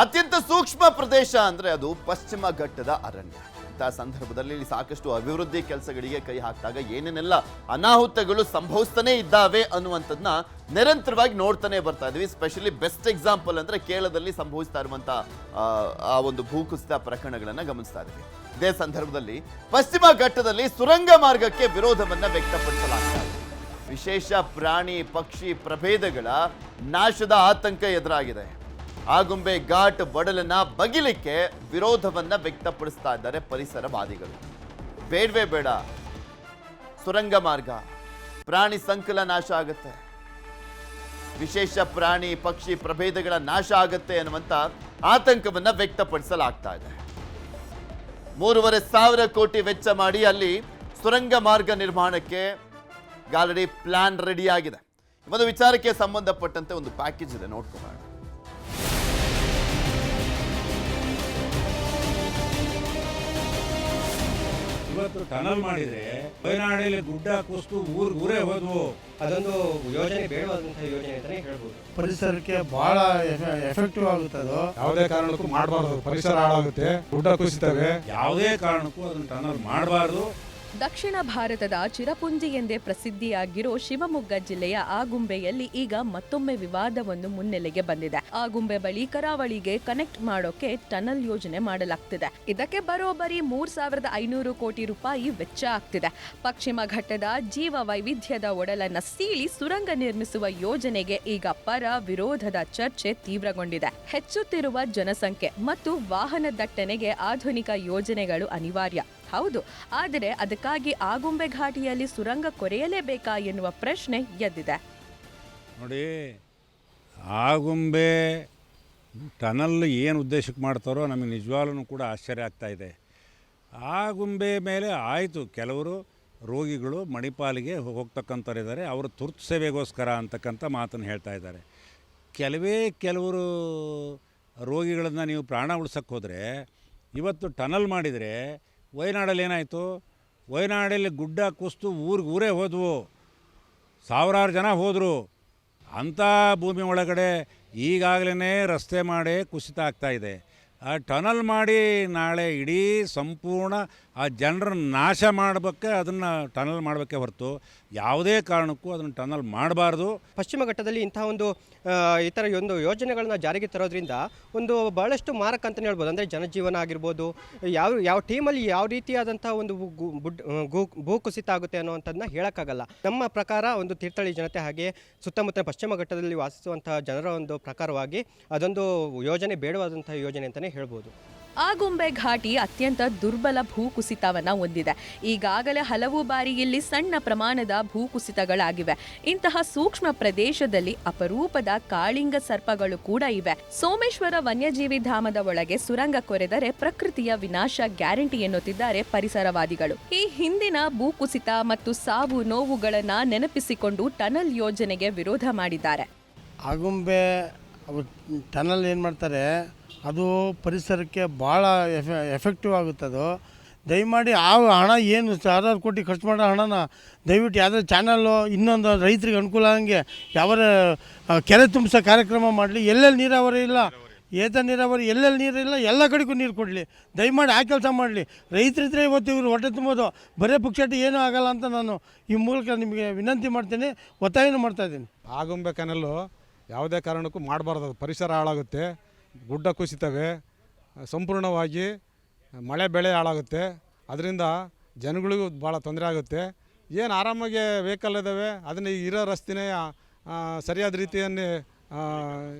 ಅತ್ಯಂತ ಸೂಕ್ಷ್ಮ ಪ್ರದೇಶ ಅಂದ್ರೆ ಅದು ಪಶ್ಚಿಮ ಘಟ್ಟದ ಅರಣ್ಯ. ಇಂತಹ ಸಂದರ್ಭದಲ್ಲಿ ಇಲ್ಲಿ ಸಾಕಷ್ಟು ಅಭಿವೃದ್ಧಿ ಕೆಲಸಗಳಿಗೆ ಕೈ ಹಾಕಿದಾಗ ಏನೇನೆಲ್ಲ ಅನಾಹುತಗಳು ಸಂಭವಿಸ್ತಾನೆ ಇದ್ದಾವೆ ಅನ್ನುವಂಥದ್ದನ್ನ ನಿರಂತರವಾಗಿ ನೋಡ್ತಾನೆ ಬರ್ತಾ ಇದೀವಿ. ಸ್ಪೆಷಲಿ ಬೆಸ್ಟ್ ಎಕ್ಸಾಂಪಲ್ ಅಂದ್ರೆ ಕೇರಳದಲ್ಲಿ ಸಂಭವಿಸ್ತಾ ಇರುವಂತ ಆ ಒಂದು ಭೂಕುಸಿತ ಪ್ರಕರಣಗಳನ್ನ ಗಮನಿಸ್ತಾ ಇದ್ದೀವಿ. ಇದೇ ಸಂದರ್ಭದಲ್ಲಿ ಪಶ್ಚಿಮ ಘಟ್ಟದಲ್ಲಿ ಸುರಂಗ ಮಾರ್ಗಕ್ಕೆ ವಿರೋಧವನ್ನ ವ್ಯಕ್ತಪಡಿಸಲಾಗ್ತಾ ಇದೆ. ವಿಶೇಷ ಪ್ರಾಣಿ ಪಕ್ಷಿ ಪ್ರಭೇದಗಳ ನಾಶದ ಆತಂಕ ಎದುರಾಗಿದೆ. ಆಗುಂಬೆ ಘಾಟ್ ಬಡಲನ್ನ ಬಗಿಲಿಕ್ಕೆ ವಿರೋಧವನ್ನ ವ್ಯಕ್ತಪಡಿಸ್ತಾ ಇದ್ದಾರೆ ಪರಿಸರವಾದಿಗಳು. ಬೇಡವೇ ಬೇಡ, ಸುರಂಗ ಮಾರ್ಗ, ಪ್ರಾಣಿ ಸಂಕುಲ ನಾಶ ಆಗುತ್ತೆ, ವಿಶೇಷ ಪ್ರಾಣಿ ಪಕ್ಷಿ ಪ್ರಭೇದಗಳ ನಾಶ ಆಗುತ್ತೆ ಅನ್ನುವಂತ ಆತಂಕವನ್ನ ವ್ಯಕ್ತಪಡಿಸಲಾಗ್ತಾ ಇದೆ. 3,500 ಕೋಟಿ ವೆಚ್ಚ ಮಾಡಿ ಅಲ್ಲಿ ಸುರಂಗ ಮಾರ್ಗ ನಿರ್ಮಾಣಕ್ಕೆ ಆಲ್ರೆಡಿ ಪ್ಲಾನ್ ರೆಡಿ ಆಗಿದೆ. ಒಂದು ವಿಚಾರಕ್ಕೆ ಸಂಬಂಧಪಟ್ಟಂತೆ ಒಂದು ಪ್ಯಾಕೇಜ್ ಇದೆ, ನೋಡ್ಕೊಳ್ಳೋಣ. ಇವತ್ತು ಟನಲ್ ಮಾಡಿದ್ರೆ ವಯನಾಡಲ್ಲಿ ಗುಡ್ಡ ಕುಸ್ತು ಊರೇ ಹೋದ್ವು. ಅದೊಂದು ಯೋಜನೆ ಬೇಡವಾದಂತಹ ಯೋಜನೆ ಅಂತಾನೆ ಹೇಳ್ಬೋದು. ಪರಿಸರಕ್ಕೆ ಬಹಳ ಎಫೆಕ್ಟಿವ್ ಆಗುತ್ತೆ. ಅದು ಯಾವುದೇ ಕಾರಣಕ್ಕೂ ಮಾಡಬಾರ್ದು, ಪರಿಸರ ಹಾಳಾಗುತ್ತೆ, ಗುಡ್ಡ ಕುಸಿತವೆ. ಯಾವುದೇ ಕಾರಣಕ್ಕೂ ಅದನ್ನ ಟನಲ್ ಮಾಡಬಾರ್ದು. ದಕ್ಷಿಣ ಭಾರತದ ಚಿರಪುಂಜಿ ಎಂದೇ ಪ್ರಸಿದ್ಧಿಯಾಗಿರೋ ಶಿವಮೊಗ್ಗ ಜಿಲ್ಲೆಯ ಆಗುಂಬೆಯಲ್ಲಿ ಈಗ ಮತ್ತೊಮ್ಮೆ ವಿವಾದವೊಂದು ಮುನ್ನೆಲೆಗೆ ಬಂದಿದೆ. ಆಗುಂಬೆ ಬಳಿ ಕರಾವಳಿಗೆ ಕನೆಕ್ಟ್ ಮಾಡೋಕೆ ಟನಲ್ ಯೋಜನೆ ಮಾಡಲಾಗ್ತಿದೆ. ಇದಕ್ಕೆ ಬರೋಬ್ಬರಿ 3,500 ಕೋಟಿ ರೂಪಾಯಿ ವೆಚ್ಚ ಆಗ್ತಿದೆ. ಪಶ್ಚಿಮ ಘಟ್ಟದ ಜೀವ ವೈವಿಧ್ಯದ ಒಡಲನ್ನ ಸೀಳಿ ಸುರಂಗ ನಿರ್ಮಿಸುವ ಯೋಜನೆಗೆ ಈಗ ಪರ ವಿರೋಧದ ಚರ್ಚೆ ತೀವ್ರಗೊಂಡಿದೆ. ಹೆಚ್ಚುತ್ತಿರುವ ಜನಸಂಖ್ಯೆ ಮತ್ತು ವಾಹನ ದಟ್ಟಣೆಗೆ ಆಧುನಿಕ ಯೋಜನೆಗಳು ಅನಿವಾರ್ಯ, ಹೌದು. ಆದರೆ ಅದಕ್ಕಾಗಿ ಆಗುಂಬೆ ಘಾಟಿಯಲ್ಲಿ ಸುರಂಗ ಕೊರೆಯಲೇಬೇಕಾ ಎನ್ನುವ ಪ್ರಶ್ನೆ ಎದ್ದಿದೆ. ನೋಡಿ, ಆಗುಂಬೆ ಟನಲ್ ಏನು ಉದ್ದೇಶಕ್ಕೆ ಮಾಡ್ತಾರೋ ನಮಗೆ ನಿಜವಾಗ್ಲೂ ಕೂಡ ಆಶ್ಚರ್ಯ ಆಗ್ತಾ ಇದೆ. ಆಗುಂಬೆ ಮೇಲೆ ಆಯಿತು, ಕೆಲವರು ರೋಗಿಗಳು ಮಣಿಪಾಲಿಗೆ ಹೋಗ್ತಕ್ಕಂಥವ್ರಿದ್ದಾರೆ, ಅವರು ತುರ್ತು ಸೇವೆಗೋಸ್ಕರ ಅಂತಕ್ಕಂಥ ಮಾತನ್ನು ಹೇಳ್ತಾ ಇದ್ದಾರೆ. ಕೆಲವರು ರೋಗಿಗಳನ್ನು ನೀವು ಪ್ರಾಣ ಉಳಿಸೋಕ್ಕೆ ಹೋದರೆ, ಇವತ್ತು ಟನಲ್ ಮಾಡಿದರೆ ವಯನಾಡಲ್ಲಿ ಏನಾಯಿತು? ವಯನಾಡಲ್ಲಿ ಗುಡ್ಡ ಕುಸ್ತು ಊರೇ ಹೋದ್ವು, ಸಾವಿರಾರು ಜನ ಹೋದರು. ಅಂಥ ಭೂಮಿ ಒಳಗಡೆ ಈಗಾಗಲೇ ರಸ್ತೆ ಮಾಡಿ ಕುಸಿತ ಆಗ್ತಾಯಿದೆ. ಆ ಟನಲ್ ಮಾಡಿ ನಾಳೆ ಇಡೀ ಸಂಪೂರ್ಣ ಆ ಜನರ ನಾಶ ಮಾಡಬೇಕೆ, ಅದನ್ನು ಟನಲ್ ಮಾಡಬೇಕೆ ಹೊರತು ಯಾವುದೇ ಕಾರಣಕ್ಕೂ ಅದನ್ನು ಟನಲ್ ಮಾಡಬಾರ್ದು. ಪಶ್ಚಿಮ ಘಟ್ಟದಲ್ಲಿ ಇಂತಹ ಈ ಥರ ಒಂದು ಯೋಜನೆಗಳನ್ನ ಜಾರಿಗೆ ತರೋದ್ರಿಂದ ಒಂದು ಬಹಳಷ್ಟು ಮಾರಕ ಅಂತಲೇ ಹೇಳ್ಬೋದು. ಅಂದರೆ ಜನಜೀವನ ಆಗಿರ್ಬೋದು, ಯಾವ ಟೀಮಲ್ಲಿ ಯಾವ ರೀತಿಯಾದಂಥ ಒಂದು ಭೂಕುಸಿತ ಆಗುತ್ತೆ ಅನ್ನೋವಂಥದ್ದನ್ನ ಹೇಳೋಕ್ಕಾಗಲ್ಲ. ನಮ್ಮ ಪ್ರಕಾರ ಒಂದು ತೀರ್ಥಹಳ್ಳಿ ಜನತೆ ಹಾಗೆ ಸುತ್ತಮುತ್ತ ಪಶ್ಚಿಮ ಘಟ್ಟದಲ್ಲಿ ವಾಸಿಸುವಂತಹ ಜನರ ಒಂದು ಪ್ರಕಾರವಾಗಿ ಅದೊಂದು ಯೋಜನೆ ಬೇಡವಾದಂತಹ ಯೋಜನೆ ಅಂತಲೇ ಹೇಳ್ಬೋದು. ಆಗುಂಬೆ ಘಾಟಿ ಅತ್ಯಂತ ದುರ್ಬಲ ಭೂಕುಸಿತವನ್ನ ಹೊಂದಿದೆ. ಈಗಾಗಲೇ ಹಲವು ಬಾರಿ ಇಲ್ಲಿ ಸಣ್ಣ ಪ್ರಮಾಣದ ಭೂಕುಸಿತಗಳಾಗಿವೆ. ಇಂತಹ ಸೂಕ್ಷ್ಮ ಪ್ರದೇಶದಲ್ಲಿ ಅಪರೂಪದ ಕಾಳಿಂಗ ಸರ್ಪಗಳು ಕೂಡ ಇವೆ. ಸೋಮೇಶ್ವರ ವನ್ಯಜೀವಿ ಧಾಮದ ಒಳಗೆ ಸುರಂಗ ಕೊರೆದರೆ ಪ್ರಕೃತಿಯ ವಿನಾಶ ಗ್ಯಾರಂಟಿ ಎನ್ನುತ್ತಿದ್ದಾರೆ ಪರಿಸರವಾದಿಗಳು. ಈ ಹಿಂದಿನ ಭೂಕುಸಿತ ಮತ್ತು ಸಾವು ನೋವುಗಳನ್ನ ನೆನಪಿಸಿಕೊಂಡು ಟನಲ್ ಯೋಜನೆಗೆ ವಿರೋಧ ಮಾಡಿದ್ದಾರೆ. ಆಗುಂಬೆ ಟನಲ್ ಏನು ಮಾಡ್ತಾರೆ, ಅದು ಪರಿಸರಕ್ಕೆ ಭಾಳ ಎಫೆಕ್ಟಿವ್ ಆಗುತ್ತೆ. ಅದು ದಯಮಾಡಿ ಆ ಹಣ ಏನು 1,000 ಕೋಟಿ ಖರ್ಚು ಮಾಡೋ ಹಣನ ದಯವಿಟ್ಟು ಯಾವುದೇ ಚಾನಲ್ಲು ಇನ್ನೊಂದು ರೈತರಿಗೆ ಅನುಕೂಲ ಆಗಂಗೆ ಯಾವ ಕೆರೆ ತುಂಬಿಸೋ ಕಾರ್ಯಕ್ರಮ ಮಾಡಲಿ. ಎಲ್ಲೆಲ್ಲಿ ನೀರಾವರಿ ಇಲ್ಲ, ಏತ ನೀರಾವರಿ ಎಲ್ಲೆಲ್ಲಿ ನೀರಿಲ್ಲ, ಎಲ್ಲ ಕಡೆಗೂ ನೀರು ಕೊಡಲಿ. ದಯಮಾಡಿ ಆ ಕೆಲಸ ಮಾಡಲಿ. ರೈತರಿದ್ರೆ ಇವತ್ತು ಇವರು ಹೊಟ್ಟೆ ತುಂಬೋದು, ಬರೇ ಪುಕ್ಷಟಿ ಏನೂ ಆಗಲ್ಲ ಅಂತ ನಾನು ಈ ಮೂಲಕ ನಿಮಗೆ ವಿನಂತಿ ಮಾಡ್ತೀನಿ, ಒತ್ತಾಯನೂ ಮಾಡ್ತಾಯಿದ್ದೀನಿ. ಆಗುಂಬೆ ಕೆನಲ್ಲು ಯಾವುದೇ ಕಾರಣಕ್ಕೂ ಮಾಡಬಾರ್ದು, ಪರಿಸರ ಹಾಳಾಗುತ್ತೆ, ಗುಡ್ಡ ಕುಸಿತವೆ, ಸಂಪೂರ್ಣವಾಗಿ ಮಳೆ ಬೆಳೆ ಹಾಳಾಗುತ್ತೆ. ಅದರಿಂದ ಜನಗಳಿಗೂ ಭಾಳ ತೊಂದರೆ ಆಗುತ್ತೆ. ಏನು ಆರಾಮಾಗಿ ವೆಹಿಕಲ್ ಇದ್ದಾವೆ, ಅದನ್ನು ಇರೋ ರಸ್ತೆನೇ ಸರಿಯಾದ ರೀತಿಯಲ್ಲಿ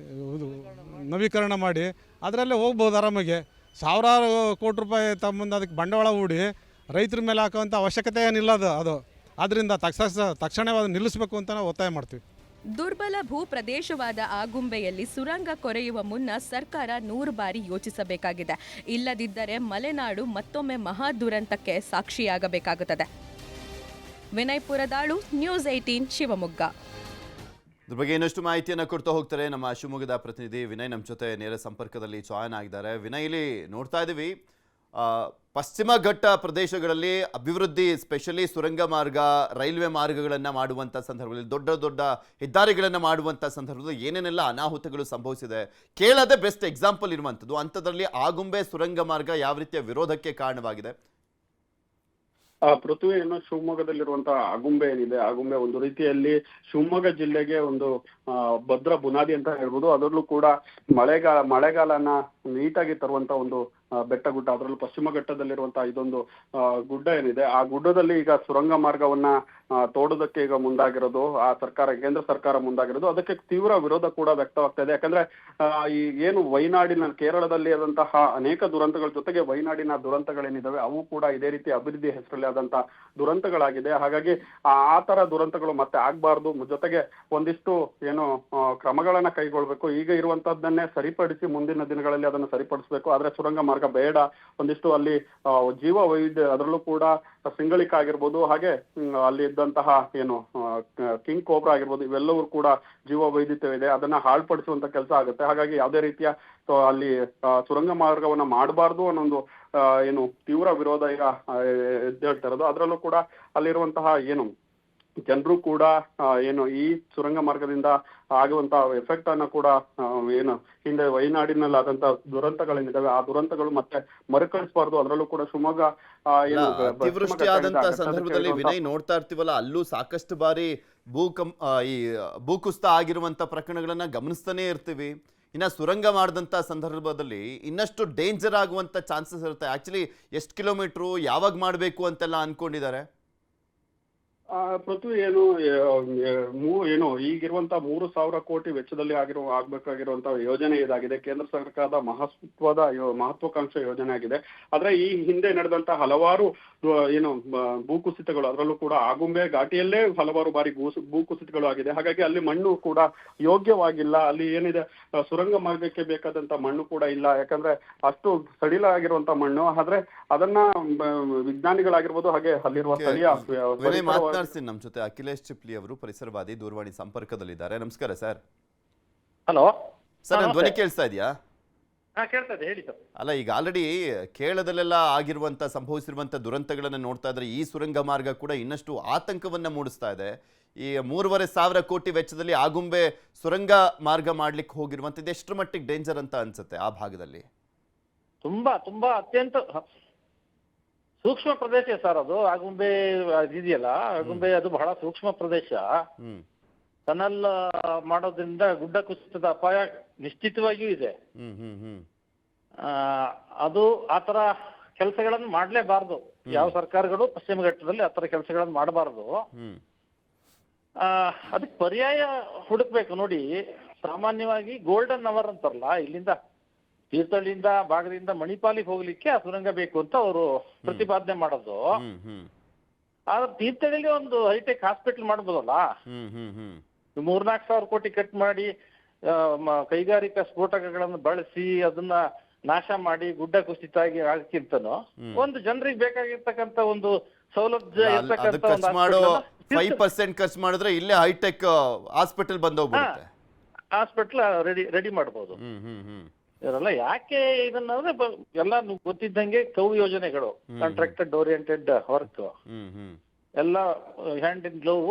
ನವೀಕರಣ ಮಾಡಿ ಅದರಲ್ಲೇ ಹೋಗ್ಬೋದು ಆರಾಮಾಗಿ. ಸಾವಿರಾರು ಕೋಟಿ ರೂಪಾಯಿ ತಮ್ಮಂದು ಅದಕ್ಕೆ ಬಂಡವಾಳ ಹೂಡಿ ರೈತರ ಮೇಲೆ ಹಾಕುವಂಥ ಅವಶ್ಯಕತೆ ಏನಿಲ್ಲ ಅದು. ಆದ್ದರಿಂದ ತಕ್ಷಣವೇ ಅದನ್ನು ನಿಲ್ಲಿಸಬೇಕು ಅಂತ ನಾವು ಒತ್ತಾಯ ಮಾಡ್ತೀವಿ. ದುರ್ಬಲ ಭೂ ಪ್ರದೇಶವಾದ ಆಗುಂಬೆಯಲ್ಲಿ ಸುರಂಗ ಕೊರೆಯುವ ಮುನ್ನ ಸರ್ಕಾರ 100 ಬಾರಿ ಯೋಚಿಸಬೇಕಾಗಿದೆ. ಇಲ್ಲದಿದ್ದರೆ ಮಲೆನಾಡು ಮತ್ತೊಮ್ಮೆ ಮಹಾ ದುರಂತಕ್ಕೆ ಸಾಕ್ಷಿಯಾಗಬೇಕಾಗುತ್ತದೆ. ವಿನಯ್ ಪುರದಾಳು, ನ್ಯೂಸ್ 18 ಶಿವಮೊಗ್ಗ. ಇದ್ರ ಬಗ್ಗೆ ಇನ್ನಷ್ಟು ಮಾಹಿತಿಯನ್ನು ಕೊಡ್ತಾ ಹೋಗ್ತಾರೆ ನಮ್ಮ ಶಿವಮೊಗ್ಗದ ಪ್ರತಿನಿಧಿ ವಿನಯ್. ನಮ್ಮ ಜೊತೆ ನೇರ ಸಂಪರ್ಕದಲ್ಲಿ ಜಾಯ್ನ್ ಆಗಿದ್ದಾರೆ. ವಿನಯ್, ಇಲ್ಲಿ ನೋಡ್ತಾ ಇದ್ದೀವಿ ಪಶ್ಚಿಮ ಘಟ್ಟ ಪ್ರದೇಶಗಳಲ್ಲಿ ಅಭಿವೃದ್ಧಿ, ಸ್ಪೆಷಲಿ ಸುರಂಗ ಮಾರ್ಗ, ರೈಲ್ವೆ ಮಾರ್ಗಗಳನ್ನು ಮಾಡುವಂಥ ಸಂದರ್ಭದಲ್ಲಿ, ದೊಡ್ಡ ದೊಡ್ಡ ಹೆದ್ದಾರಿಗಳನ್ನು ಮಾಡುವಂಥ ಸಂದರ್ಭದಲ್ಲಿ ಏನೇನೆಲ್ಲ ಅನಾಹುತಗಳು ಸಂಭವಿಸಿದೆ ಕೇಳದೆ ಬೆಸ್ಟ್ ಎಕ್ಸಾಂಪಲ್ ಇರುವಂಥದ್ದು. ಅಂಥದ್ರಲ್ಲಿ ಆಗುಂಬೆ ಸುರಂಗ ಮಾರ್ಗ ಯಾವ ರೀತಿಯ ವಿರೋಧಕ್ಕೆ ಕಾರಣವಾಗಿದೆ? ಪೃಥ್ವಿ ಏನು ಶಿವಮೊಗ್ಗದಲ್ಲಿರುವಂತಹ ಆಗುಂಬೆ ಏನಿದೆ, ಆಗುಂಬೆ ಒಂದು ರೀತಿಯಲ್ಲಿ ಶಿವಮೊಗ್ಗ ಜಿಲ್ಲೆಗೆ ಒಂದು ಭದ್ರ ಬುನಾದಿ ಅಂತ ಹೇಳ್ಬೋದು. ಅದರಲ್ಲೂ ಕೂಡ ಮಳೆಗಾಲನ ನೀಟಾಗಿ ತರುವಂತ ಒಂದು ಬೆಟ್ಟ ಗುಡ್ಡ, ಅದರಲ್ಲೂ ಪಶ್ಚಿಮ ಘಟ್ಟದಲ್ಲಿರುವಂತಹ ಇದೊಂದು ಗುಡ್ಡ ಏನಿದೆ, ಆ ಗುಡ್ಡದಲ್ಲಿ ಈಗ ಸುರಂಗ ಮಾರ್ಗವನ್ನ ತೋಡೋದಕ್ಕೆ ಈಗ ಮುಂದಾಗಿರೋದು ಕೇಂದ್ರ ಸರ್ಕಾರ ಮುಂದಾಗಿರೋದು. ಅದಕ್ಕೆ ತೀವ್ರ ವಿರೋಧ ಕೂಡ ವ್ಯಕ್ತವಾಗ್ತಾ ಇದೆ. ಯಾಕಂದ್ರೆ ಈ ಏನು ವೈನಾಡಿನ ಕೇರಳದಲ್ಲಿ ಆದಂತಹ ಅನೇಕ ದುರಂತಗಳ ಜೊತೆಗೆ ವೈನಾಡಿನ ದುರಂತಗಳೇನಿದಾವೆ ಅವು ಕೂಡ ಇದೇ ರೀತಿ ಅಭಿವೃದ್ಧಿ ಹೆಸರಲ್ಲಿ ಆದಂತಹ ದುರಂತಗಳಾಗಿದೆ. ಹಾಗಾಗಿ ಆ ತರ ದುರಂತಗಳು ಮತ್ತೆ ಆಗ್ಬಾರ್ದು, ಜೊತೆಗೆ ಒಂದಿಷ್ಟು ಏನು ಕ್ರಮಗಳನ್ನ ಕೈಗೊಳ್ಬೇಕು. ಈಗ ಇರುವಂತದ್ದನ್ನೇ ಸರಿಪಡಿಸಿ ಮುಂದಿನ ದಿನಗಳಲ್ಲಿ ಅದನ್ನು ಸರಿಪಡಿಸಬೇಕು. ಆದ್ರೆ ಸುರಂಗ ಮಾರ್ಗ ಬೇಡ. ಒಂದಿಷ್ಟು ಅಲ್ಲಿ ಜೀವ ವೈವಿಧ್ಯ, ಅದರಲ್ಲೂ ಕೂಡ ಸಿಂಗಳಿಕ ಆಗಿರ್ಬೋದು, ಹಾಗೆ ಅಲ್ಲಿ ಇದ್ದಂತಹ ಏನು ಕಿಂಗ್ ಕೋಬ್ರಾ ಆಗಿರ್ಬೋದು, ಇವೆಲ್ಲವೂ ಕೂಡ ಜೀವ ವೈವಿಧ್ಯವಿದೆ, ಅದನ್ನ ಹಾಳ್ಪಡಿಸುವಂತ ಕೆಲಸ ಆಗುತ್ತೆ. ಹಾಗಾಗಿ ಯಾವುದೇ ರೀತಿಯ ಅಲ್ಲಿ ಸುರಂಗ ಮಾರ್ಗವನ್ನ ಮಾಡಬಾರ್ದು ಅನ್ನೊಂದು ಏನು ತೀವ್ರ ವಿರೋಧ ಈಗ ಎದ್ದೇಳ್ತಾ ಇರೋದು. ಅದರಲ್ಲೂ ಕೂಡ ಅಲ್ಲಿರುವಂತಹ ಏನು ಜನರು ಕೂಡ ಏನು ಈ ಸುರಂಗ ಮಾರ್ಗದಿಂದ ಆಗುವಂತಹ ಎಫೆಕ್ಟ್ ಅನ್ನ ಕೂಡ ಏನು ಹಿಂದೆ ವೈನಾಡಿನಲ್ಲಿ ಆದಂತಹ ದುರಂತಗಳೇನಿದಾವೆ ಆ ದುರಂತಗಳು ಮತ್ತೆ ಮರುಕಳಿಸಬಾರ್ದು. ಅದರಲ್ಲೂ ಕೂಡ ಶಿವಮೊಗ್ಗ ಅತಿವೃಷ್ಟಿ ಆದಂತ ಸಂದರ್ಭದಲ್ಲಿ ವಿನಯ್ ನೋಡ್ತಾ ಇರ್ತೀವಲ್ಲ, ಅಲ್ಲೂ ಸಾಕಷ್ಟು ಬಾರಿ ಈ ಭೂಕುಸಿತ ಆಗಿರುವಂತ ಪ್ರಕರಣಗಳನ್ನ ಗಮನಿಸ್ತಾನೆ ಇರ್ತೀವಿ. ಇನ್ನು ಸುರಂಗ ಮಾಡಿದಂಥ ಸಂದರ್ಭದಲ್ಲಿ ಇನ್ನಷ್ಟು ಡೇಂಜರ್ ಆಗುವಂಥ ಚಾನ್ಸಸ್ ಇರುತ್ತೆ. ಆ್ಯಕ್ಚುಲಿ ಎಷ್ಟು ಕಿಲೋಮೀಟ್ರು, ಯಾವಾಗ ಮಾಡಬೇಕು ಅಂತೆಲ್ಲ ಅಂದ್ಕೊಂಡಿದ್ದಾರೆ? ಪೃಥ್ವಿ ಏನು ಈಗಿರುವಂತಹ 3,000 ಕೋಟಿ ವೆಚ್ಚದಲ್ಲಿ ಆಗ್ಬೇಕಾಗಿರುವಂತಹ ಯೋಜನೆ ಇದಾಗಿದೆ. ಕೇಂದ್ರ ಸರ್ಕಾರದ ಮಹತ್ವಾಕಾಂಕ್ಷೆ ಯೋಜನೆ ಆಗಿದೆ. ಆದ್ರೆ ಈ ಹಿಂದೆ ನಡೆದಂತಹ ಹಲವಾರು ಏನು ಭೂಕುಸಿತಗಳು, ಅದರಲ್ಲೂ ಕೂಡ ಆಗುಂಬೆ ಘಾಟಿಯಲ್ಲೇ ಹಲವಾರು ಬಾರಿ ಭೂಕುಸಿತಗಳು ಆಗಿದೆ. ಹಾಗಾಗಿ ಅಲ್ಲಿ ಮಣ್ಣು ಕೂಡ ಯೋಗ್ಯವಾಗಿಲ್ಲ. ಅಲ್ಲಿ ಏನಿದೆ ಸುರಂಗ ಮಾರ್ಗಕ್ಕೆ ಬೇಕಾದಂತ ಮಣ್ಣು ಕೂಡ ಇಲ್ಲ. ಯಾಕಂದ್ರೆ ಅಷ್ಟು ಸಡಿಲ ಆಗಿರುವಂತ ಮಣ್ಣು. ಆದ್ರೆ ಅದನ್ನ ವಿಜ್ಞಾನಿಗಳಾಗಿರ್ಬೋದು, ಹಾಗೆ ಅಲ್ಲಿರುವ ಸ್ಥಳೀಯ ನಮ್ಮ ಜೊತೆ ಅಖಿಲೇಶ್ ಚಿಪ್ಲಿ ಅವರು ಪರಿಸರವಾದಿ ದೂರವಾಣಿ ಸಂಪರ್ಕದಲ್ಲಿದ್ದಾರೆ. ನಮಸ್ಕಾರ ಸರ್. ಹಲೋ ಸರ್, ನನ್ನ ಧ್ವನಿ ಕೇಳಿಸ್ತಾ ಇದೆಯಾ? ಕೇಳ್ತಾ ಇದೆ, ಹೇಳಿ ಸರ್. ಅಲ್ಲ, ಈಗ ಆಲ್ರೆಡಿ ಕೇರಳದಲ್ಲೆಲ್ಲ ಸಂಭವಿಸಿರುವಂತ ದುರಂತಗಳನ್ನ ನೋಡ್ತಾ ಇದ್ರೆ ಈ ಸುರಂಗ ಮಾರ್ಗ ಕೂಡ ಇನ್ನಷ್ಟು ಆತಂಕವನ್ನ ಮೂಡಿಸ್ತಾ ಇದೆ. ಈ 3,500 ಕೋಟಿ ವೆಚ್ಚದಲ್ಲಿ ಆಗುಂಬೆ ಸುರಂಗ ಮಾರ್ಗ ಮಾಡ್ಲಿಕ್ಕೆ ಹೋಗಿರುವಂತದ್ದು ಎಷ್ಟರ ಮಟ್ಟಿಗೆ ಡೇಂಜರ್ ಅಂತ ಅನ್ಸುತ್ತೆ ಆ ಭಾಗದಲ್ಲಿ? ತುಂಬಾ ತುಂಬಾ ಅತ್ಯಂತ ಸೂಕ್ಷ್ಮ ಪ್ರದೇಶ ಸರ್ ಅದು. ಆಗುಂಬೆ ಇದೆಯಲ್ಲ, ಆಗುಂಬೆ ಅದು ಬಹಳ ಸೂಕ್ಷ್ಮ ಪ್ರದೇಶ. ಟನಲ್ ಮಾಡೋದ್ರಿಂದ ಗುಡ್ಡ ಕುಸಿತದ ಅಪಾಯ ನಿಶ್ಚಿತವಾಗಿಯೂ ಇದೆ. ಅದು ಆತರ ಕೆಲಸಗಳನ್ನು ಮಾಡ್ಲೇಬಾರ್ದು. ಯಾವ ಸರ್ಕಾರಗಳು ಪಶ್ಚಿಮ ಘಟ್ಟದಲ್ಲಿ ಆತರ ಕೆಲಸಗಳನ್ನು ಮಾಡಬಾರ್ದು. ಅದಕ್ಕೆ ಪರ್ಯಾಯ ಹುಡುಕ್ಬೇಕು. ನೋಡಿ, ಸಾಮಾನ್ಯವಾಗಿ ಗೋಲ್ಡನ್ ಅವರ್ ಅಂತಾರಲ್ಲ, ಇಲ್ಲಿಂದ ತೀರ್ಥಹಳ್ಳಿಯಿಂದ ಭಾಗದಿಂದ ಮಣಿಪಾಲಿಗೆ ಹೋಗ್ಲಿಕ್ಕೆ ಆ ಸುರಂಗ ಬೇಕು ಅಂತ ಅವರು ಪ್ರತಿಪಾದನೆ ಮಾಡೋದು. ಆದ್ರೆ ತೀರ್ಥಹಳ್ಳಿಗೆ ಒಂದು ಹೈಟೆಕ್ ಹಾಸ್ಪಿಟಲ್ ಮಾಡ್ಬೋದಲ್ಲ. 3,000-4,000 ಕೋಟಿ ಕಟ್ ಮಾಡಿ ಕೈಗಾರಿಕಾ ಸ್ಫೋಟಕಗಳನ್ನು ಬಳಸಿ ಅದನ್ನ ನಾಶ ಮಾಡಿ ಗುಡ್ಡ ಕುಸಿತ ಆಗಿ ಆಗಕ್ಕಿಂತನೂ ಒಂದು ಜನರಿಗೆ ಬೇಕಾಗಿರ್ತಕ್ಕಂಥ ಒಂದು ಸೌಲಭ್ಯ ಇರ್ತಕ್ಕಂಥ 5% ಖರ್ಚು ಮಾಡಿದ್ರೆ ಇಲ್ಲೇ ಹೈಟೆಕ್ ಹಾಸ್ಪಿಟಲ್ ಬಂದೋಗ್ಬಿಡುತ್ತೆ. ಹಾಸ್ಪಿಟಲ್ ರೆಡಿ ಮಾಡ್ಬೋದು. ಇವರೆಲ್ಲ ಯಾಕೆ ಇದನ್ನ ಎಲ್ಲ ಗೊತ್ತಿದ್ದಂಗೆ ಯೋಜನೆಗಳು, ಕಾಂಟ್ರಾಕ್ಟೆಡ್ ಓರಿಯೆಂಟೆಡ್ ವರ್ಕ್, ಎಲ್ಲ ಹ್ಯಾಂಡ್ ಇನ್ ಗ್ಲೋವ್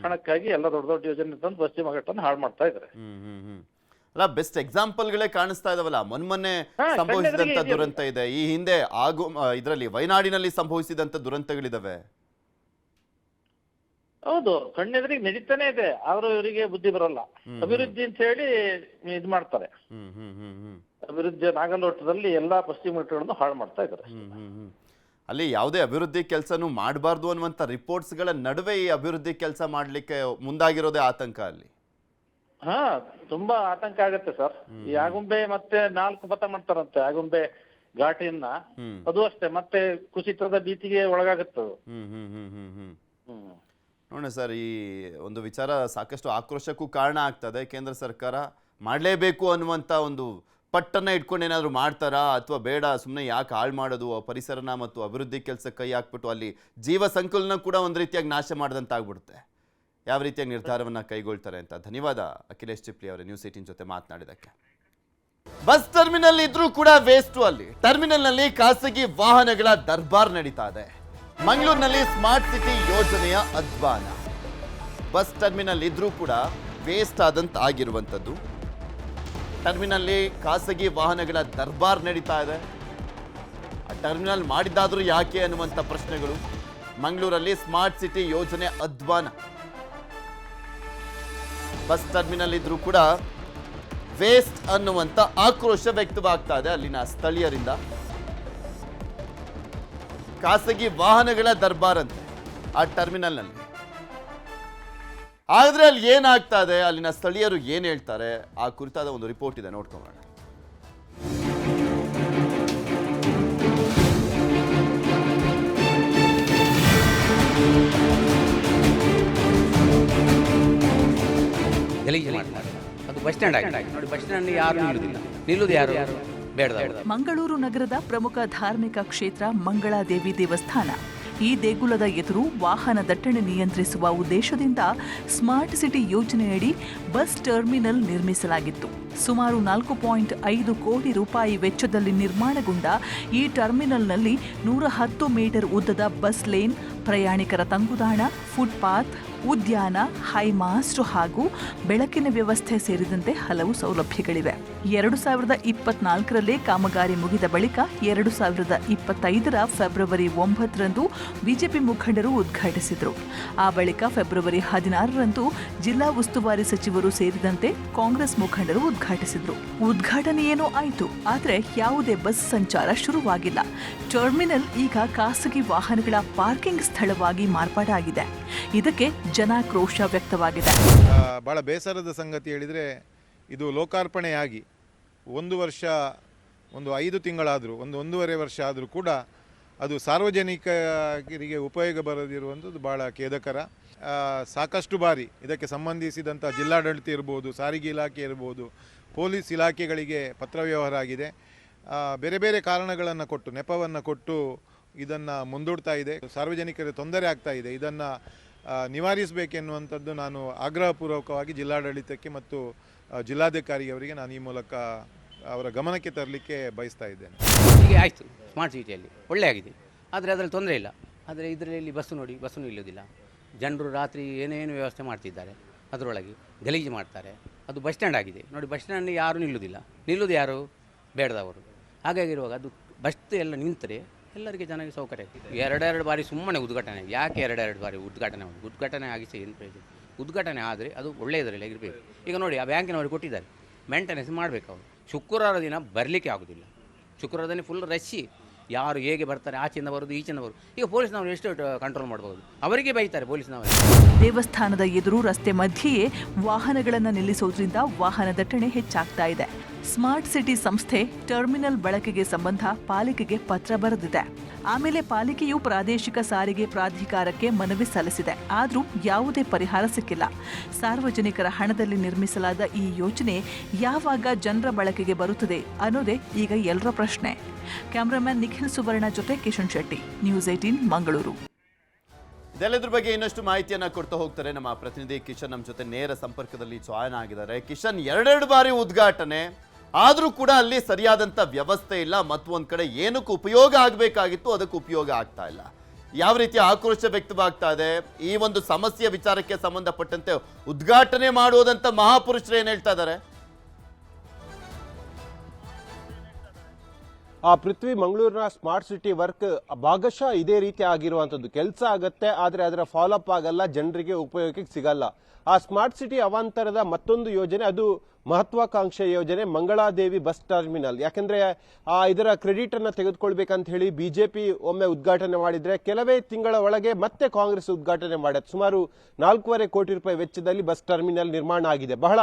ಹಣಕ್ಕಾಗಿ ಎಲ್ಲ ದೊಡ್ಡ ದೊಡ್ಡ ಯೋಜನೆ ತಂದು ಪಶ್ಚಿಮ ಘಟ್ಟನ ಹಾಳು ಮಾಡ್ತಾ ಇದ್ದಾರೆ. ಅಲ್ಲ, ಬೆಸ್ಟ್ ಎಕ್ಸಾಂಪಲ್ಗಳೇ ಕಾಣಿಸ್ತಾ ಇದಾವಲ್ಲ. ಮೊನ್ನೆ ಸಂಭವಿಸಿದಂತ ದುರಂತ ಇದೆ, ಈ ಹಿಂದೆ ಇದರಲ್ಲಿ ವಯನಾಡಿನಲ್ಲಿ ಸಂಭವಿಸಿದಂತ ದುರಂತಗಳಿದಾವೆ. ಹೌದು, ಕಣ್ಣೆದುರಿಗೆ ನಡೀತಾನೆ ಇದೆ. ಆದ್ರೂ ಇವರಿಗೆ ಬುದ್ಧಿ ಬರಲ್ಲ. ಅಭಿವೃದ್ಧಿ ಅಂತ ಹೇಳಿ ಇದ್ ಮಾಡ್ತಾರೆ. ಅಭಿವೃದ್ಧಿ ನಾಗಲೋಟದಲ್ಲಿ ಎಲ್ಲಾ ಪಶ್ಚಿಮ ಘಟ್ಟಗಳನ್ನು ಹಾಳು ಮಾಡ್ತಾ ಇದ್ದಾರೆ. ಅಲ್ಲಿ ಯಾವುದೇ ಅಭಿವೃದ್ಧಿ ಕೆಲಸನೂ ಮಾಡಬಾರ್ದು ಅನ್ನುವಂಥ ರಿಪೋರ್ಟ್ಸ್ಗಳ ನಡುವೆ ಈ ಅಭಿವೃದ್ಧಿ ಕೆಲಸ ಮಾಡ್ಲಿಕ್ಕೆ ಮುಂದಾಗಿರೋದೇ ಆತಂಕ ಅಲ್ಲಿ. ತುಂಬಾ ಆತಂಕ ಆಗುತ್ತೆ ಸರ್. ಈ ಆಗುಂಬೆ ಮತ್ತೆ 4 ಪಥ ಮಾಡ್ತಾರಂತೆ ಆಗುಂಬೆ ಘಾಟಿಯನ್ನ. ಅದು ಅಷ್ಟೇ ಮತ್ತೆ ಕುಸಿತದ ಭೀತಿಗೆ ಒಳಗಾಗುತ್ತದು. ನೋಡೋಣ ಸರ್, ಈ ಒಂದು ವಿಚಾರ ಸಾಕಷ್ಟು ಆಕ್ರೋಶಕ್ಕೂ ಕಾರಣ ಆಗ್ತದೆ. ಕೇಂದ್ರ ಸರ್ಕಾರ ಮಾಡಲೇಬೇಕು ಅನ್ನುವಂಥ ಒಂದು ಪಟ್ಟನ್ನು ಇಟ್ಕೊಂಡು ಏನಾದರೂ ಮಾಡ್ತಾರಾ, ಅಥವಾ ಬೇಡ ಸುಮ್ಮನೆ ಯಾಕೆ ಹಾಳು ಮಾಡೋದು ಪರಿಸರನ ಮತ್ತು ಅಭಿವೃದ್ಧಿ ಕೆಲಸ ಕೈ ಹಾಕ್ಬಿಟ್ಟು ಅಲ್ಲಿ ಜೀವ ಸಂಕುಲನ ಕೂಡ ಒಂದು ರೀತಿಯಾಗಿ ನಾಶ ಮಾಡಿದಂತಾಗ್ಬಿಡುತ್ತೆ. ಯಾವ ರೀತಿಯಾಗಿ ನಿರ್ಧಾರವನ್ನು ಕೈಗೊಳ್ತಾರೆ ಅಂತ. ಧನ್ಯವಾದ ಅಖಿಲೇಶ್ ಚಿಪ್ಲಿ ಅವರೇ ನ್ಯೂಸ್ 18 ಜೊತೆ ಮಾತನಾಡಿದ್ದಕ್ಕೆ. ಬಸ್ ಟರ್ಮಿನಲ್ ಇದ್ರೂ ಕೂಡ ವೇಸ್ಟ್. ಅಲ್ಲಿ ಟರ್ಮಿನಲ್ ನಲ್ಲಿ ಖಾಸಗಿ ವಾಹನಗಳ ದರ್ಬಾರ್ ನಡೀತಾ ಇದೆ. ಮಂಗಳೂರಿನಲ್ಲಿ ಸ್ಮಾರ್ಟ್ ಸಿಟಿ ಯೋಜನೆಯ ಅಧ್ವಾನ. ಬಸ್ ಟರ್ಮಿನಲ್ ಇದ್ರೂ ಕೂಡ ವೇಸ್ಟ್ ಆದಂತ ಆಗಿರುವಂಥದ್ದು. ಟರ್ಮಿನಲ್ಲಿ ಖಾಸಗಿ ವಾಹನಗಳ ದರ್ಬಾರ್ ನಡೀತಾ ಇದೆ. ಆ ಟರ್ಮಿನಲ್ ಮಾಡಿದ್ದಾದ್ರೂ ಯಾಕೆ ಅನ್ನುವಂಥ ಪ್ರಶ್ನೆಗಳು. ಮಂಗಳೂರಲ್ಲಿ ಸ್ಮಾರ್ಟ್ ಸಿಟಿ ಯೋಜನೆ ಅಧ್ವಾನ. ಬಸ್ ಟರ್ಮಿನಲ್ ಇದ್ರೂ ಕೂಡ ವೇಸ್ಟ್ ಅನ್ನುವಂಥ ಆಕ್ರೋಶ ವ್ಯಕ್ತವಾಗ್ತಾ ಇದೆ ಅಲ್ಲಿನ ಸ್ಥಳೀಯರಿಂದ. ಖಾಸಗಿ ವಾಹನಗಳ ದರ್ಬಾರಂತೆ ಆ ಟರ್ಮಿನಲ್ನಲ್ಲಿ. ಆದ್ರೆ ಅಲ್ಲಿ ಏನಾಗ್ತಾ ಇದೆ, ಅಲ್ಲಿನ ಸ್ಥಳೀಯರು ಏನ್ ಹೇಳ್ತಾರೆ, ಆ ಕುರಿತಾದ ಒಂದು ರಿಪೋರ್ಟ್ ಇದೆ, ನೋಡ್ಕೊಳ್ಳೋಣ. ಗಲೀಜು ಮಾಡ್ತಾರೆ. ಅದು ಬಸ್ ಸ್ಟ್ಯಾಂಡ್ ಆಗಿದೆ ನೋಡಿ. ಬಸ್ ಸ್ಟ್ಯಾಂಡ್ ಯಾರು ನಿಲ್ಲುವುದು ಯಾರು ಬೇಡದವರು. ಮಂಗಳೂರು ನಗರದ ಪ್ರಮುಖ ಧಾರ್ಮಿಕ ಕ್ಷೇತ್ರ ಮಂಗಳಾದೇವಿ ದೇವಸ್ಥಾನ. ಈ ದೇಗುಲದ ಎದುರು ವಾಹನ ದಟ್ಟಣೆ ನಿಯಂತ್ರಿಸುವ ಉದ್ದೇಶದಿಂದ ಸ್ಮಾರ್ಟ್ ಸಿಟಿ ಯೋಜನೆಯಡಿ ಬಸ್ ಟರ್ಮಿನಲ್ ನಿರ್ಮಿಸಲಾಗಿತ್ತು. ಸುಮಾರು 4.5 ಕೋಟಿ ರೂಪಾಯಿ ವೆಚ್ಚದಲ್ಲಿ ನಿರ್ಮಾಣಗೊಂಡ ಈ ಟರ್ಮಿನಲ್ನಲ್ಲಿ 110 ಮೀಟರ್ ಉದ್ದದ ಬಸ್ ಲೇನ್, ಪ್ರಯಾಣಿಕರ ತಂಗುದಾಣ, ಫುಟ್ಪಾತ್, ಉದ್ಯಾನ, ಹೈಮಾಸ್ಟ್ ಹಾಗೂ ಬೆಳಕಿನ ವ್ಯವಸ್ಥೆ ಸೇರಿದಂತೆ ಹಲವು ಸೌಲಭ್ಯಗಳಿವೆ. 2024ರಲ್ಲಿ ಕಾಮಗಾರಿ ಮುಗಿದ ಬಳಿಕ 2025ರ ಫೆಬ್ರವರಿ 9ರಂದು ಬಿಜೆಪಿ ಮುಖಂಡರು ಉದ್ಘಾಟಿಸಿದರು. ಆ ಬಳಿಕ ಫೆಬ್ರವರಿ 16ರಂದು ಜಿಲ್ಲಾ ಉಸ್ತುವಾರಿ ಸಚಿವರು ಸೇರಿದಂತೆ ಕಾಂಗ್ರೆಸ್ ಮುಖಂಡರು ಉದ್ಘಾಟಿಸಿದರು. ಉದ್ಘಾಟನೆಯೇನೋ ಆಯಿತು, ಆದರೆ ಯಾವುದೇ ಬಸ್ ಸಂಚಾರ ಶುರುವಾಗಿಲ್ಲ. ಟರ್ಮಿನಲ್ ಈಗ ಖಾಸಗಿ ವಾಹನಗಳ ಪಾರ್ಕಿಂಗ್ ಸ್ಥಳವಾಗಿ ಮಾರ್ಪಾಡಾಗಿದೆ. ಇದಕ್ಕೆ ಜನಾಕ್ರೋಶ ವ್ಯಕ್ತವಾಗಿದೆ. ಬಹಳ ಬೇಸರದ ಸಂಗತಿ ಹೇಳಿದರೆ, ಇದು ಲೋಕಾರ್ಪಣೆಯಾಗಿ 1 ವರ್ಷ, 5 ತಿಂಗಳಾದರೂ, 1.5 ವರ್ಷ ಆದರೂ ಕೂಡ ಅದು ಸಾರ್ವಜನಿಕರಿಗೆ ಉಪಯೋಗ ಬರದಿರುವಂಥದ್ದು ಭಾಳ ಖೇದಕರ. ಸಾಕಷ್ಟು ಬಾರಿ ಇದಕ್ಕೆ ಸಂಬಂಧಿಸಿದಂಥ ಜಿಲ್ಲಾಡಳಿತ ಇರ್ಬೋದು, ಸಾರಿಗೆ ಇಲಾಖೆ ಇರ್ಬೋದು, ಪೊಲೀಸ್ ಇಲಾಖೆಗಳಿಗೆ ಪತ್ರ ವ್ಯವಹಾರ ಆಗಿದೆ. ಬೇರೆ ಬೇರೆ ಕಾರಣಗಳನ್ನು ಕೊಟ್ಟು, ನೆಪವನ್ನು ಕೊಟ್ಟು ಇದನ್ನು ಮುಂದೂಡ್ತಾ ಇದೆ. ಸಾರ್ವಜನಿಕರಿಗೆ ತೊಂದರೆ ಆಗ್ತಾ ಇದೆ. ಇದನ್ನು ನಿವಾರಿಸಬೇಕೆನ್ನುವಂಥದ್ದು ನಾನು ಆಗ್ರಹಪೂರ್ವಕವಾಗಿ ಜಿಲ್ಲಾಡಳಿತಕ್ಕೆ ಮತ್ತು ಜಿಲ್ಲಾಧಿಕಾರಿಯವರಿಗೆ ನಾನು ಈ ಮೂಲಕ ಅವರ ಗಮನಕ್ಕೆ ತರಲಿಕ್ಕೆ ಬಯಸ್ತಾ ಇದ್ದೇನೆ. ಹೀಗೆ ಆಯಿತು, ಸ್ಮಾರ್ಟ್ ಸಿಟಿಯಲ್ಲಿ ಒಳ್ಳೆ ಆಗಿದೆ, ಆದರೆ ಅದರಲ್ಲಿ ತೊಂದರೆ ಇಲ್ಲ. ಆದರೆ ಇದರಲ್ಲಿ ಬಸ್ಸು ನೋಡಿ, ಬಸ್ಸು ನಿಲ್ಲೋದಿಲ್ಲ. ಜನರು ರಾತ್ರಿ ಏನೇನು ವ್ಯವಸ್ಥೆ ಮಾಡ್ತಿದ್ದಾರೆ, ಅದರೊಳಗೆ ಗಲೀಜು ಮಾಡ್ತಾರೆ. ಅದು ಬಸ್ ಸ್ಟ್ಯಾಂಡ್ ಆಗಿದೆ ನೋಡಿ. ಬಸ್ ಸ್ಟ್ಯಾಂಡ್ ಯಾರು ನಿಲ್ಲುವುದು ಯಾರು ಬೇಡದವರು. ಹಾಗಾಗಿರುವಾಗ ಅದು ಬಸ್ ಎಲ್ಲ ನಿಂತರೆ ಎಲ್ಲರಿಗೆ ಜನರಿಗೆ ಸೌಕರ್ಯ ಆಗ್ತದೆ. 2 ಬಾರಿ ಸುಮ್ಮನೆ ಉದ್ಘಾಟನೆ. ಯಾಕೆ 2 ಬಾರಿ ಉದ್ಘಾಟನೆ ಆಗಿಸಿ ಏನು ಪ್ರಯೋಜನ? ಉದ್ಘಾಟನೆ ಆದರೆ ಅದು ಒಳ್ಳೆಯದರಲ್ಲಿ ಇರಬೇಕು. ಈಗ ನೋಡಿ, ಆ ಬ್ಯಾಂಕಿನವರು ಕೊಟ್ಟಿದ್ದಾರೆ, ಮೇಂಟೆನೆನ್ಸ್ ಮಾಡಬೇಕು. ಅವರು ಶುಕ್ರವಾರ ದಿನ ಬರಲಿಕ್ಕೆ ಆಗೋದಿಲ್ಲ. ಶುಕ್ರವಾರದಲ್ಲಿ ಫುಲ್ ರಶ್ಶಿ, ಯಾರು ಹೇಗೆ ಬರ್ತಾರೆ, ಆಚೆಯಿಂದ ಬರೋದು, ಈಚೆಯಿಂದ ಬರೋದು. ಈಗ ಪೊಲೀಸ್ನವರು ಎಷ್ಟು ಕಂಟ್ರೋಲ್ ಮಾಡ್ಬೋದು? ಅವರಿಗೆ ಬೈತಾರೆ ಪೊಲೀಸ್ನವರು. ದೇವಸ್ಥಾನದ ಎದುರು ರಸ್ತೆ ಮಧ್ಯೆಯೇ ವಾಹನಗಳನ್ನು ನಿಲ್ಲಿಸೋದ್ರಿಂದ ವಾಹನ ದಟ್ಟಣೆ ಹೆಚ್ಚಾಗ್ತಾ ಇದೆ. ಸ್ಮಾರ್ಟ್ ಸಿಟಿ ಸಂಸ್ಥೆ ಟರ್ಮಿನಲ್ ಬಳಕೆಗೆ ಸಂಬಂಧ ಪಾಲಿಕೆಗೆ ಪತ್ರ ಬರೆದಿದೆ. ಆಮೇಲೆ ಪಾಲಿಕೆಯು ಪ್ರಾದೇಶಿಕ ಸಾರಿಗೆ ಪ್ರಾಧಿಕಾರಕ್ಕೆ ಮನವಿ ಸಲ್ಲಿಸಿದೆ. ಆದರೂ ಯಾವುದೇ ಪರಿಹಾರ ಸಿಕ್ಕಿಲ್ಲ. ಸಾರ್ವಜನಿಕರ ಹಣದಲ್ಲಿ ನಿರ್ಮಿಸಲಾದ ಈ ಯೋಜನೆ ಯಾವಾಗ ಜನರ ಬಳಕೆಗೆ ಬರುತ್ತದೆ ಅನ್ನೋದೇ ಈಗ ಎಲ್ಲರ ಪ್ರಶ್ನೆ. ಕ್ಯಾಮರಾಮನ್ ನಿಖಿಲ್ ಸುವರ್ಣ ಜೊತೆ ಕಿಶನ್ ಶೆಟ್ಟಿ, ನ್ಯೂಸ್ 18 ಮಂಗಳೂರು. ಇದೆಲ್ಲದ್ರ ಬಗ್ಗೆ ಇನ್ನಷ್ಟು ಮಾಹಿತಿಯನ್ನ ಕೊಡ್ತಾ ಹೋಗ್ತಾರೆ ನಮ್ಮ ಪ್ರತಿನಿಧಿ ಕಿಶನ್. ನಮ್ಮ ಜೊತೆ ನೇರ ಸಂಪರ್ಕದಲ್ಲಿ ಜಾಯ್ನ್ ಆಗಿದ್ದಾರೆ. ಕಿಶನ್, 2 ಬಾರಿ ಉದ್ಘಾಟನೆ ಆದರೂ ಕೂಡ ಅಲ್ಲಿ ಸರಿಯಾದಂಥ ವ್ಯವಸ್ಥೆ ಇಲ್ಲ. ಮತ್ತೊಂದು ಕಡೆ ಏನಕ್ಕೆ ಉಪಯೋಗ ಆಗಬೇಕಾಗಿತ್ತು ಅದಕ್ಕೆ ಉಪಯೋಗ ಆಗ್ತಾ ಇಲ್ಲ. ಯಾವ ರೀತಿ ಆಕ್ರೋಶ ವ್ಯಕ್ತವಾಗ್ತಾ ಇದೆ ಈ ಒಂದು ಸಮಸ್ಯೆಯ ವಿಚಾರಕ್ಕೆ ಸಂಬಂಧಪಟ್ಟಂತೆ ಉದ್ಘಾಟನೆ ಮಾಡುವುದಂತ ಮಹಾಪುರುಷರು ಏನು ಹೇಳ್ತಾ ಇದ್ದಾರೆ? ಪೃಥ್ವಿ, ಮಂಗಳೂರಿನ ಸ್ಮಾರ್ಟ್ ಸಿಟಿ ವರ್ಕ್ ಭಾಗಶಃ ಇದೇ ರೀತಿ ಆಗಿರುವಂಥದ್ದು. ಕೆಲಸ ಆಗತ್ತೆ, ಆದರೆ ಅದರ ಫಾಲೋಅಪ್ ಆಗಲ್ಲ, ಜನರಿಗೆ ಉಪಯೋಗಕ್ಕೆ ಸಿಗಲ್ಲ. ಆ ಸ್ಮಾರ್ಟ್ ಸಿಟಿ ಅವಾಂತರದ ಮತ್ತೊಂದು ಯೋಜನೆ, ಅದು ಮಹತ್ವಾಕಾಂಕ್ಷೆ ಯೋಜನೆ, ಮಂಗಳಾದೇವಿ ಬಸ್ ಟರ್ಮಿನಲ್. ಯಾಕಂದ್ರೆ ಇದರ ಕ್ರೆಡಿಟ್ ಅನ್ನ ತೆಗೆದುಕೊಳ್ಬೇಕಂತ ಹೇಳಿ ಬಿಜೆಪಿ ಒಮ್ಮೆ ಉದ್ಘಾಟನೆ ಮಾಡಿದ್ರೆ ಕೆಲವೇ ತಿಂಗಳ ಒಳಗೆ ಮತ್ತೆ ಕಾಂಗ್ರೆಸ್ ಉದ್ಘಾಟನೆ ಮಾಡಿದೆ. ಸುಮಾರು 4.5 ಕೋಟಿ ರೂಪಾಯಿ ವೆಚ್ಚದಲ್ಲಿ ಬಸ್ ಟರ್ಮಿನಲ್ ನಿರ್ಮಾಣ ಆಗಿದೆ. ಬಹಳ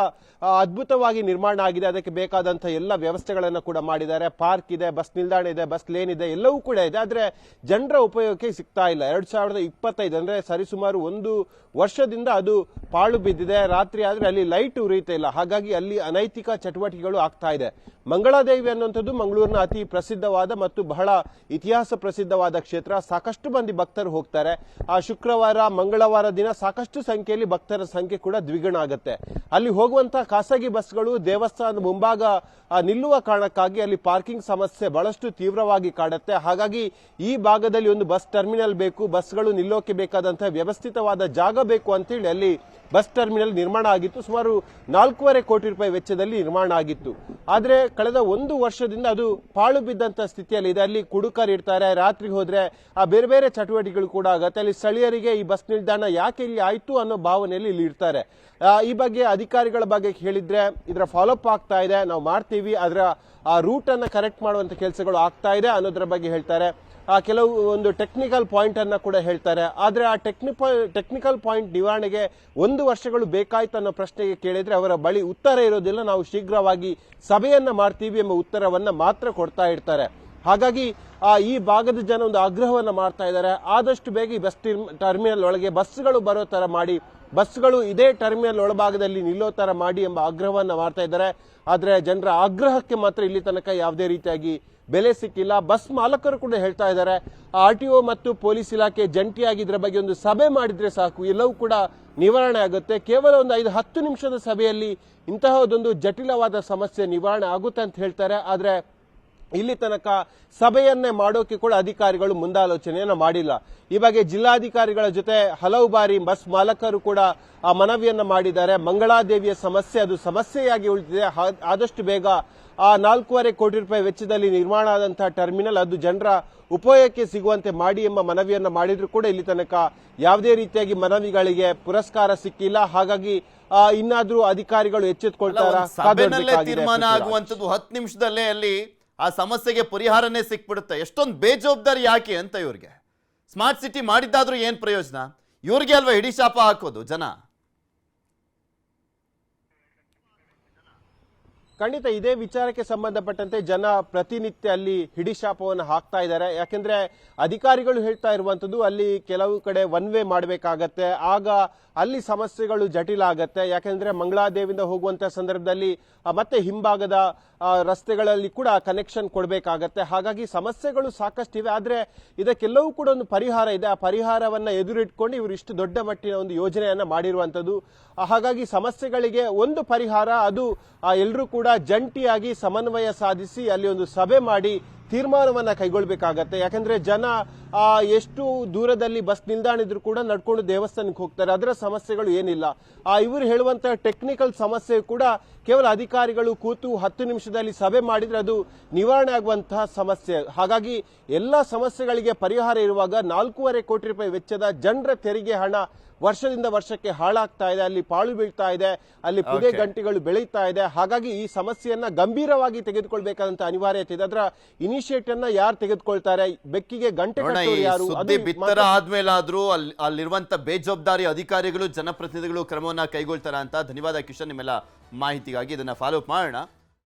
ಅದ್ಭುತವಾಗಿ ನಿರ್ಮಾಣ ಆಗಿದೆ. ಅದಕ್ಕೆ ಬೇಕಾದಂತಹ ಎಲ್ಲ ವ್ಯವಸ್ಥೆಗಳನ್ನು ಕೂಡ ಮಾಡಿದ್ದಾರೆ. ಪಾರ್ಕ್ ಇದೆ, ಬಸ್ ನಿಲ್ದಾಣ ಇದೆ, ಬಸ್ ಲೇನ್ ಇದೆ, ಎಲ್ಲವೂ ಕೂಡ ಇದೆ. ಆದ್ರೆ ಜನರ ಉಪಯೋಗಕ್ಕೆ ಸಿಗ್ತಾ ಇಲ್ಲ. 2025 ಅಂದ್ರೆ ಸರಿಸುಮಾರು 1 ವರ್ಷದಿಂದ ಅದು ಪಾಳು ಬಿದ್ದಿದೆ. ರಾತ್ರಿ ಆದ್ರೆ ಅಲ್ಲಿ ಲೈಟ್ ಉರಿಯುತ್ತಾ ಇಲ್ಲ. ಹಾಗಾಗಿ ಅಲ್ಲಿ ಅನೈತಿಕ ಚಟುವಟಿಕೆಗಳು ಆಗ್ತಾ ಇದೆ. ಮಂಗಳಾದೇವಿ ಅನ್ನುವಂಥದ್ದು ಮಂಗಳೂರಿನ ಅತಿ ಪ್ರಸಿದ್ಧವಾದ ಮತ್ತು ಬಹಳ ಇತಿಹಾಸ ಪ್ರಸಿದ್ಧವಾದ ಕ್ಷೇತ್ರ. ಸಾಕಷ್ಟು ಮಂದಿ ಭಕ್ತರು ಹೋಗ್ತಾರೆ. ಆ ಶುಕ್ರವಾರ ಮಂಗಳವಾರ ದಿನ ಸಾಕಷ್ಟು ಸಂಖ್ಯೆಯಲ್ಲಿ ಭಕ್ತರ ಸಂಖ್ಯೆ ಕೂಡ ದ್ವಿಗುಣ ಆಗುತ್ತೆ. ಅಲ್ಲಿ ಹೋಗುವಂತಹ ಖಾಸಗಿ ಬಸ್ಗಳು ದೇವಸ್ಥಾನದ ಮುಂಭಾಗ ನಿಲ್ಲುವ ಕಾರಣಕ್ಕಾಗಿ ಅಲ್ಲಿ ಪಾರ್ಕಿಂಗ್ ಸಮಸ್ಯೆ ಬಹಳಷ್ಟು ತೀವ್ರವಾಗಿ ಕಾಡುತ್ತೆ. ಹಾಗಾಗಿ ಈ ಭಾಗದಲ್ಲಿ ಒಂದು ಬಸ್ ಟರ್ಮಿನಲ್ ಬೇಕು, ಬಸ್ಗಳು ನಿಲ್ಲೋಕೆ ಬೇಕಾದಂತಹ ವ್ಯವಸ್ಥಿತವಾದ ಜಾಗ ಬೇಕು ಅಂತೇಳಿ ಅಲ್ಲಿ ಬಸ್ ಟರ್ಮಿನಲ್ ನಿರ್ಮಾಣ ಆಗಿತ್ತು. ಸುಮಾರು 4.5 ಕೋಟಿ ರೂಪಾಯಿ ವೆಚ್ಚದಲ್ಲಿ ನಿರ್ಮಾಣ ಆಗಿತ್ತು. ಆದರೆ ಕಳೆದ 1 ವರ್ಷದಿಂದ ಅದು ಪಾಳು ಬಿದ್ದಂತ ಸ್ಥಿತಿಯಲ್ಲಿ ಇದೆ. ಅಲ್ಲಿ ಕುಡುಕರು ಇರ್ತಾರೆ, ರಾತ್ರಿ ಹೋದ್ರೆ ಬೇರೆ ಬೇರೆ ಚಟುವಟಿಕೆಗಳು ಕೂಡ ಆಗುತ್ತೆ. ಅಲ್ಲಿ ಸ್ಥಳೀಯರಿಗೆ ಈ ಬಸ್ ನಿಲ್ದಾಣ ಯಾಕೆ ಇಲ್ಲಿ ಆಯ್ತು ಅನ್ನೋ ಭಾವನೆಯಲ್ಲಿ ಇಲ್ಲಿ ಇರ್ತಾರೆ. ಈ ಬಗ್ಗೆ ಅಧಿಕಾರಿಗಳ ಬಗ್ಗೆ ಹೇಳಿದ್ರೆ ಇದರ ಫಾಲೋಅಪ್ ಆಗ್ತಾ ಇದೆ, ನಾವು ಮಾಡ್ತೀವಿ, ಅದರ ಆ ರೂಟ್ ಅನ್ನ ಕರೆಕ್ಟ್ ಮಾಡುವಂತ ಕೆಲಸಗಳು ಆಗ್ತಾ ಇದೆ ಅನ್ನೋದ್ರ ಬಗ್ಗೆ ಹೇಳ್ತಾರೆ. ಕೆಲವು ಒಂದು ಟೆಕ್ನಿಕಲ್ ಪಾಯಿಂಟ್ ಅನ್ನ ಕೂಡ ಹೇಳ್ತಾರೆ. ಆದ್ರೆ ಆ ಟೆಕ್ನಿಕಲ್ ಪಾಯಿಂಟ್ ನಿವಾರಣೆಗೆ 1 ವರ್ಷಗಳು ಬೇಕಾಯ್ತು ಅನ್ನೋ ಪ್ರಶ್ನೆಗೆ ಕೇಳಿದ್ರೆ ಅವರ ಬಳಿ ಉತ್ತರ ಇರೋದಿಲ್ಲ. ನಾವು ಶೀಘ್ರವಾಗಿ ಸಭೆಯನ್ನ ಮಾಡ್ತೀವಿ ಎಂಬ ಉತ್ತರವನ್ನ ಮಾತ್ರ ಕೊಡ್ತಾ ಇರ್ತಾರೆ. ಹಾಗಾಗಿ ಈ ಭಾಗದ ಜನ ಒಂದು ಆಗ್ರಹವನ್ನ ಮಾಡ್ತಾ ಇದ್ದಾರೆ, ಆದಷ್ಟು ಬೇಗ ಈ ಬಸ್ ಟರ್ಮಿನಲ್ ಒಳಗೆ ಬಸ್ಗಳು ಬರೋ ತರ ಮಾಡಿ, ಬಸ್ಗಳು ಇದೇ ಟರ್ಮಿನಲ್ ಒಳಭಾಗದಲ್ಲಿ ನಿಲ್ಲೋ ತರ ಮಾಡಿ ಎಂಬ ಆಗ್ರಹವನ್ನ ಮಾಡ್ತಾ ಇದ್ದಾರೆ. ಆದ್ರೆ ಜನರ ಆಗ್ರಹಕ್ಕೆ ಮಾತ್ರ ಇಲ್ಲಿ ತನಕ ಯಾವುದೇ ರೀತಿಯಾಗಿ ಬೆಲೆ ಸಿಕ್ಕಿಲ್ಲ. ಬಸ್ ಮಾಲಕರು ಕೂಡ ಹೇಳ್ತಾ ಇದ್ದಾರೆ, RTO ಮತ್ತು ಪೊಲೀಸ್ ಇಲಾಖೆ ಜಂಟಿಯಾಗಿ ಇದರ ಬಗ್ಗೆ ಒಂದು ಸಭೆ ಮಾಡಿದ್ರೆ ಸಾಕು, ಎಲ್ಲವೂ ಕೂಡ ನಿವಾರಣೆ ಆಗುತ್ತೆ. ಕೇವಲ ಒಂದು 5-10 ನಿಮಿಷದ ಸಭೆಯಲ್ಲಿ ಇಂತಹದೊಂದು ಜಟಿಲವಾದ ಸಮಸ್ಯೆ ನಿವಾರಣೆ ಆಗುತ್ತೆ ಅಂತ ಹೇಳ್ತಾರೆ. ಆದ್ರೆ ಇಲ್ಲಿ ತನಕ ಸಭೆಯನ್ನೇ ಮಾಡೋಕೆ ಕೂಡ ಅಧಿಕಾರಿಗಳು ಮುಂದಾಲೋಚನೆಯನ್ನ ಮಾಡಿಲ್ಲ. ಈ ಬಗ್ಗೆ ಜಿಲ್ಲಾಧಿಕಾರಿಗಳ ಜೊತೆ ಹಲವು ಬಾರಿ ಬಸ್ ಮಾಲಕರು ಕೂಡ ಮನವಿಯನ್ನ ಮಾಡಿದ್ದಾರೆ. ಮಂಗಳಾದೇವಿಯ ಸಮಸ್ಯೆ ಅದು ಸಮಸ್ಯೆಯಾಗಿ ಉಳಿದಿದೆ. ಆದಷ್ಟು ಬೇಗ 4.5 ಕೋಟಿ ರೂಪಾಯಿ ವೆಚ್ಚದಲ್ಲಿ ನಿರ್ಮಾಣ ಆದಂತಹ ಟರ್ಮಿನಲ್ ಅದು ಜನರ ಉಪಯೋಗಕ್ಕೆ ಸಿಗುವಂತೆ ಮಾಡಿ ಎಂಬ ಮನವಿಯನ್ನ ಮಾಡಿದ್ರು ಕೂಡ ಇಲ್ಲಿ ತನಕ ಯಾವುದೇ ರೀತಿಯಾಗಿ ಮನವಿಗಳಿಗೆ ಪುರಸ್ಕಾರ ಸಿಕ್ಕಿಲ್ಲ. ಹಾಗಾಗಿ ಇನ್ನಾದ್ರೂ ಅಧಿಕಾರಿಗಳು ಎಚ್ಚೆತ್ತುಕೊಳ್ತಾರಾ? ಸಭೆನಲ್ಲೇ ತೀರ್ಮಾನ ಆಗುವಂತದ್ದು 10 ನಿಮಿಷದಲ್ಲೇ ಅಲ್ಲಿ ಆ ಸಮಸ್ಯೆಗೆ ಪರಿಹಾರನೇ ಸಿಕ್ಬಿಡುತ್ತೆ. ಎಷ್ಟೊಂದು ಬೇಜವಾಬ್ದಾರಿ ಯಾಕೆ ಅಂತ ಇವ್ರಿಗೆ. ಸ್ಮಾರ್ಟ್ ಸಿಟಿ ಮಾಡಿದ್ದಾದ್ರೂ ಏನ್ ಪ್ರಯೋಜನ? ಇವ್ರಿಗೆ ಅಲ್ವಾ ಹಿಡಿ ಶಾಪ ಹಾಕೋದು ಜನ. ಖಂಡಿತ ಇದೇ ವಿಚಾರಕ್ಕೆ ಸಂಬಂಧಪಟ್ಟಂತೆ ಜನ ಪ್ರತಿನಿತ್ಯ ಅಲ್ಲಿ ಹಿಡಿಶಾಪವನ್ನು ಹಾಕ್ತಾ ಇದ್ದಾರೆ. ಯಾಕೆಂದ್ರೆ ಅಧಿಕಾರಿಗಳು ಹೇಳ್ತಾ ಇರುವಂತದ್ದು ಅಲ್ಲಿ ಕೆಲವು ಕಡೆ ಒನ್ ವೇ ಮಾಡಬೇಕಾಗತ್ತೆ, ಆಗ ಅಲ್ಲಿ ಸಮಸ್ಯೆಗಳು ಜಟಿಲ ಆಗತ್ತೆ. ಯಾಕೆಂದ್ರೆ ಮಂಗಳಾದೇವಿಯಿಂದ ಹೋಗುವಂತ ಸಂದರ್ಭದಲ್ಲಿ ಮತ್ತೆ ಹಿಂಭಾಗದ ರಸ್ತೆಗಳಲ್ಲಿ ಕೂಡ ಕನೆಕ್ಷನ್ ಕೊಡಬೇಕಾಗತ್ತೆ. ಹಾಗಾಗಿ ಸಮಸ್ಯೆಗಳು ಸಾಕಷ್ಟಿವೆ. ಆದ್ರೆ ಇದಕ್ಕೆಲ್ಲವೂ ಕೂಡ ಒಂದು ಪರಿಹಾರ ಇದೆ. ಆ ಪರಿಹಾರವನ್ನ ಎದುರಿಟ್ಕೊಂಡು ಇವರು ಇಷ್ಟು ದೊಡ್ಡ ಮಟ್ಟಿನ ಒಂದು ಯೋಜನೆಯನ್ನ ಮಾಡಿರುವಂತದ್ದು. ಹಾಗಾಗಿ ಸಮಸ್ಯೆಗಳಿಗೆ ಒಂದು ಪರಿಹಾರ, ಅದು ಎಲ್ಲರೂ ಕೂಡ ಜಂಟಿಯಾಗಿ ಸಮನ್ವಯ ಸಾಧಿಸಿ ಅಲ್ಲಿ ಒಂದು ಸಭೆ ಮಾಡಿ ತೀರ್ಮಾನವನ್ನ ಕೈಗೊಳ್ಳಬೇಕಾಗತ್ತೆ. ಯಾಕಂದ್ರೆ ಜನ ಎಷ್ಟು ದೂರದಲ್ಲಿ ಬಸ್ ನಿಲ್ದಾಣ ಇದ್ರೂ ಕೂಡ ನಡ್ಕೊಂಡು ದೇವಸ್ಥಾನಕ್ಕೆ ಹೋಗ್ತಾರೆ, ಅದರ ಸಮಸ್ಯೆಗಳು ಏನಿಲ್ಲ. ಇವರು ಹೇಳುವಂತಹ ಟೆಕ್ನಿಕಲ್ ಸಮಸ್ಯೆ ಕೂಡ ಕೇವಲ ಅಧಿಕಾರಿಗಳು ಕೂತು 10 ನಿಮಿಷದಲ್ಲಿ ಸಭೆ ಮಾಡಿದ್ರೆ ಅದು ನಿವಾರಣೆ ಆಗುವಂತಹ ಸಮಸ್ಯೆ. ಹಾಗಾಗಿ ಎಲ್ಲ ಸಮಸ್ಯೆಗಳಿಗೆ ಪರಿಹಾರ ಇರುವಾಗ 4.5 ಕೋಟಿ ರೂಪಾಯಿ ವೆಚ್ಚದ ಜನರ ತೆರಿಗೆ ಹಣ ವರ್ಷದಿಂದ ವರ್ಷಕ್ಕೆ ಹಾಳಾಗ್ತಾ ಇದೆ, ಅಲ್ಲಿ ಪಾಳು ಬೀಳ್ತಾ ಇದೆ, ಅಲ್ಲಿ ಪುದೆ ಗಂಟೆಗಳು ಬೆಳೀತಾ ಇದೆ. ಹಾಗಾಗಿ ಈ ಸಮಸ್ಯೆಯನ್ನ ಗಂಭೀರವಾಗಿ ತೆಗೆದುಕೊಳ್ಬೇಕಾದಂತ ಅನಿವಾರ್ಯತೆ ಇದೆ. ಅದರ ಇನಿಷಿಯೇಟಿವ್ ಅನ್ನ ಯಾರು ತೆಗೆದುಕೊಳ್ತಾರೆ, ಬೆಕ್ಕಿಗೆ ಗಂಟೆ ಕಟ್ಟೋರು ಯಾರು? ಬಿತ್ತರ ಆದ್ಮೇಲಾದ್ರೂ ಅಲ್ಲಿರುವಂತ ಬೇಜವಾಬ್ದಾರಿ ಅಧಿಕಾರಿಗಳು ಜನಪ್ರತಿನಿಧಿಗಳು ಕ್ರಮವನ್ನ ಕೈಗೊಳ್ತಾರ ಅಂತ. ಧನ್ಯವಾದ ಕಿಶನ್, ನಿಮ್ಮೆಲ್ಲ ಮಾಹಿತಿಗಾಗಿ. ಇದನ್ನ ಫಾಲೋ ಅಪ್ ಮಾಡೋಣ.